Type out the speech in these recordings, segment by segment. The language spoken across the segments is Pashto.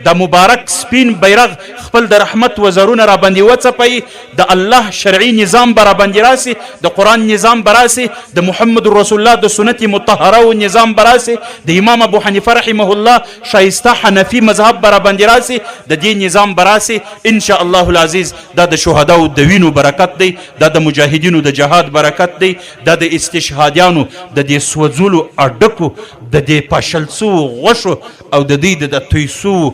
د مبارک سپین بیرغ خپل د رحمت وزرونه را باندې وڅپوي، د الله شرعي نظام به را باندې راسي، د قرآن نظام به راسي، د محمد رسول الله د سنت مطهره نظام به راسي، د امام ابو حنیفه رحمه الله شایسته حنفي مذهب به را باندې راسي، د دې نظام به راسي ان شاء الله العزیز. دا د شهداو د وینو برکت دی، دا د مجاهدینو د جهاد برکت دی، دا د استشهادیانو د دې سوځلو اډکو، د دې پاشل سوو غوښو او د دوی د توی سوو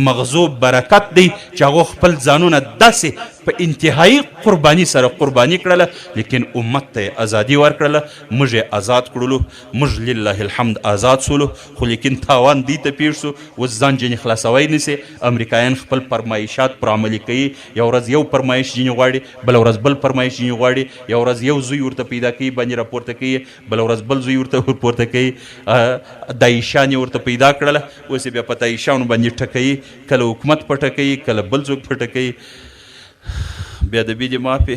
مغزو برکت دی چې هغو خپل ځانونه داسې په انتهایی قرباني سره قرباني کړله، لیکن امت ته یې ازادي ورکړله، موږ یې آزاد کړلو، موږ لله الحمد آزاد سولو. خو لیکن تاوان دې ته پېښ سو، اوس ځان جنې خلاصوی نیسي. امریکایان خپل فرمایشات پر عملي کوي، یو ورځ یو فرمایش جنې غواړي، بله ورځ بل فرمایش جنې غواړي، یو ورځ یو زوی ورته پیدا کوي باندې راپورته کوي، بله ورځ بل زوی ورته ورپورته کوي. داعشان یې ورته پیدا کړله، اوس یې بیا په داعشانو باندې ټکوي، کله حکومت په ټکوي، کله بل څوک په ټکوي. بیا د بیدې مافې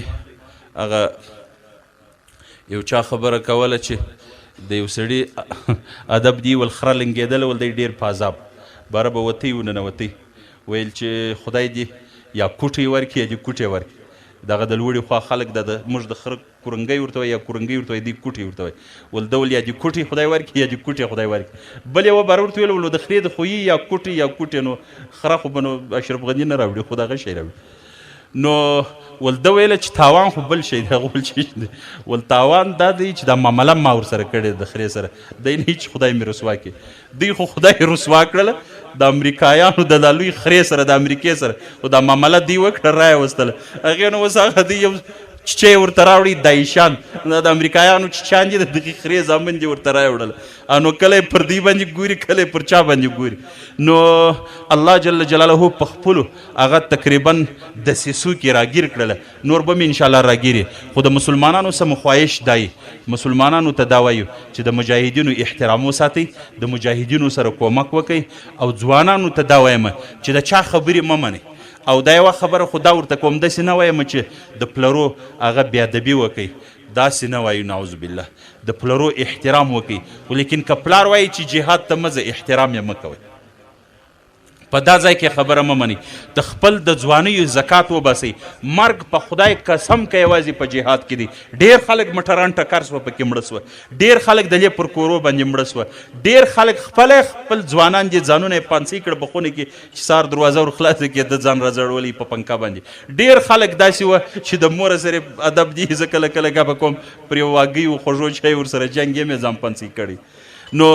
هغه یو چا خبره کوله چې د یو سړي ادب دی ول خره لنګېدله ول دی ډېر په عذاب باره به وتی وننوتی، ویل چې خدای دې یا کوټې ورکړي یا دې کوټې ورکړي. دغه د لوړې خوا خلک موږ د خره کورنګۍ ورته وایي یا کورنګۍ ورته وایي، دوی کوټې ورته وایي. ول ډول یا دې کوټې خدای ورکړي یا دې کوټې خدای ورکړي. بل یوه باره ورته ویل ول د خرې د خویي یا کوټې یا کوټې، نو خره خو به نو اشرف غني نه راوړي، خو دغه شی راوړي. نو ول ده ویله چې تاوان خو بل شی دی، هغه بل شی دی. ول تاوان دا دی چې دا معامله ما ورسره کړې د خرې سره، دی نه چې خدای مې رسوا کړي. دوی خو خدای رسوا کړله د امریکایانو د لوی خرې سره، د امریکې سره، خو دا معامله دوی وکړه، رایه وستله. هغې نو اوس هغه دوی یو چیچی ورته راوړي داعشان، د امریکایانو چیچیان دي، د دغې خرې زامن دي ورته رایه وړله. نو کله یې پر دوی باندې ګوري، کله یې پر چا باندې ګوري. نو الله جل جلاله په خپلو هغه تقریبا دسیسو کې راګیر کړله، نور به مې انشاءالله راګیري. خو د مسلمانانو څه خواهش دی، مسلمانانو ته دا وایو چې د مجاهدینو احترام وساتئ، د مجاهدینو سره کومک وکئ، او ځوانانو ته دا وایم چې د چا خبرې مه منئ. او دا یوه خبره خو دا ورته کوم، داسې نه وایم چې د پلرو هغه بېادبي وکئ، داسې نه وایو نعوذ بالله، د پلرو احترام وکئ. خو لیکن که پلار وایي چې جهاد ته مه ځه، احترام یې مه کوئ. په دا ځای کې خبره مه منئ، د خپل د ځوانیو زکات وباسئ. مرګ په خدای قسم که یوازې په جهاد کې دی. ډېر خلک مټران ټکر سوه، پکې مړه سوه، ډېر خلک د دې پر کورو باندې مړه سوه، ډېر خلک خپل ځوانان دي ځانونه یې پانسۍ کړه په خونه کې چې سهار دروازه ور خلاصه کړي د ځان راځړولی په پنکه باندې. ډېر خلک داسې وه چې د موره سره ادب دي، زه کله کله ګپه کوم پر یو واګۍ و خوږو چای ورسره جنګ یې مې ځان پانسۍ کړی. نو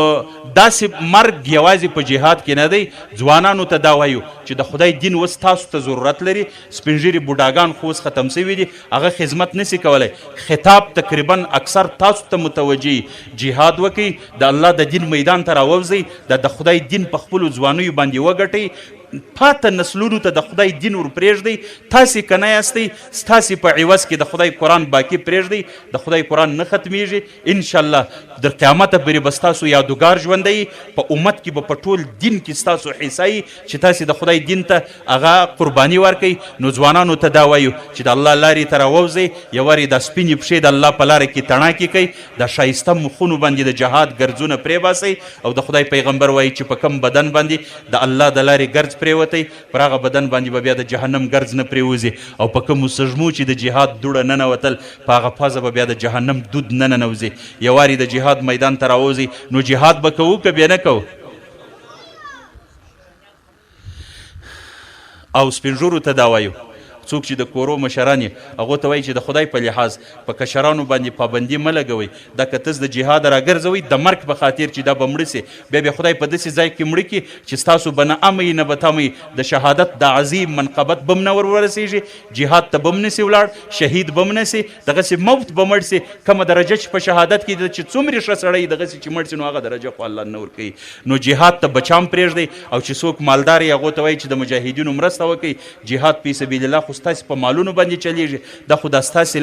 داسې مرګ یوازې په جهاد کې نه دی. ځوانانو ته دا وایو چې د خدای دین اوس تاسو ته ضرورت لري. سپین ږیري بوډاګان خو اوس ختم سوي دي، هغه خدمت نسي کولی. خطاب تقریبا اکثر تاسو ته متوجه. جهاد وکئ، د الله د دین میدان ته راووځئ، د خدای دین په خپلو ځوانیو باندې وګټئ. پاته نسلونو ته د خدای دین ور پرېږدئ. تاسې که نه یاستئ، ستاسې په عوض کې د خدای قرآن باقي پرېږدئ. د خدای قرآن نه ختمیږي. انشاءالله در قیامته پورې به ستاسو یادګار ژوندی. په امت کې به په ټول دین کې ستاسو حصه وي چې تاسې د خدای دین ته هغه قرباني ورکئ. نو ځوانانو ته دا وایو چې د الله لارې ته راووځئ. یو وارې دا سپینې پښې د الله په لاره کې تڼاکې کوئ. د ښایسته مخونو باندې د جهاد ګرځونه پرېباسئ. او د خدای پیغمبر وایي چې په کم بدن باندې د الله د لارې ګرځ پرېوتی، پر هغه بدن باندې به بیا د جهنم ګرځ نه پرېوځي. او په کومو سږمو چې د جهاد دوړه ننوتل، په هغه پزه به بیا د جهنم دود نه ننوځي. یو وارې د جهاد میدان ته راوځي. نو جهاد به کوو که بیا نه کوو؟ او سپین ږیرو ته دا وایو، څوک چې د کورو مشران یې، هغو ته وایي چې د خدای په لحاظ په کشرانو باندې پابندي مه لګوئ. دا که تاسو د جهاد راګرځوئ د مرګ په خاطر چې دا به مړه سي، بیا به خدای په داسې ځای کې مړه کړي چې ستاسو به نه امئ نه به تمئ. د شهادت د عظیم منقبت به م نه ورسېږي، جهاد ته به م نسي ولاړ، شهید به م نسي، دغسې موت به مړ سي. کومه درجه چې په شهادت کې ده چې څومره ښه سړی دغسې چې مړ سي، نو هغه درجه خو الله نه ورکوي. نو جهاد ته بچام پرېږدئ. او چې څوک مالدار یې، هغو ته وایي چې د مجاهدینو مرسته وکړئ. جهاد فی سبیل الله خو ستاسې په مالونو باندې چلیږي دا خو دا ستاسې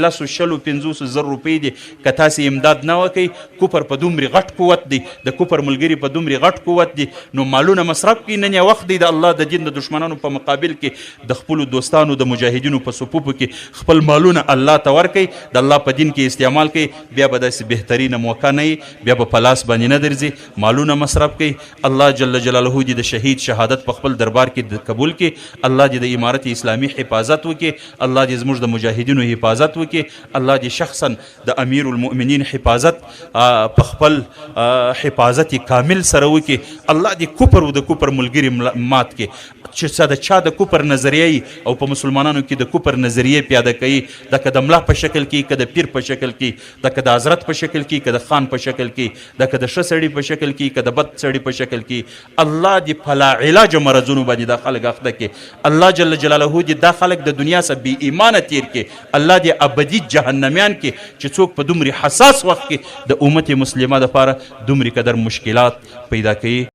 100 روپۍ دي که تاسې امداد نه وکئ کفر په دومرې غټ قوت دی د کفر ملګري په دومرې غټ قوت دی نو مالونه مصرف کړي نن یې وخت دی د الله د دین د دشمنانو په مقابل کې د خپلو دوستانو د مجاهدینو په صفوفو کې خپل مالونه الله ته ورکئ د الله په دین کې استعمال کوي بیا به داسې بهترینه موقع نه وي بیا به په لاس باندې نه درځي مالونه مصرف کوي الله جل جلاله دې د شهید شهادت په خپل دربار کې قبول کړي الله دې د امارت اسلامي حفاظت وکړي الله دې زموږ د مجاهدینو حفاظت وکړي الله دې شخصا د امیر المؤمنین حفاظت په خپل حفاظت کامل سره وکړي الله دې کفر او د کفر ملګري مات کړي چې څه د چا د کفر نظریه او په مسلمانانو کې د کفر نظریه پیاده کوي دا که د ملا په شکل کې که د پیر په شکل کې دا که د حضرت په شکل کې که د خان په شکل کې دا که د ښه سړي په شکل کې که د بد سړي په شکل کې الله دې په لا علاج مرضونو باندې دا خلک اخته کړي الله جل جلاله دې دا خلک د دنیا څخه بې ایمانه تیر کړي الله دې ابدي جهنمیان کړي چې څوک په دومرې حساس وخت کې د امت مسلمه دپاره دومرې قدر مشکلات پیدا کوي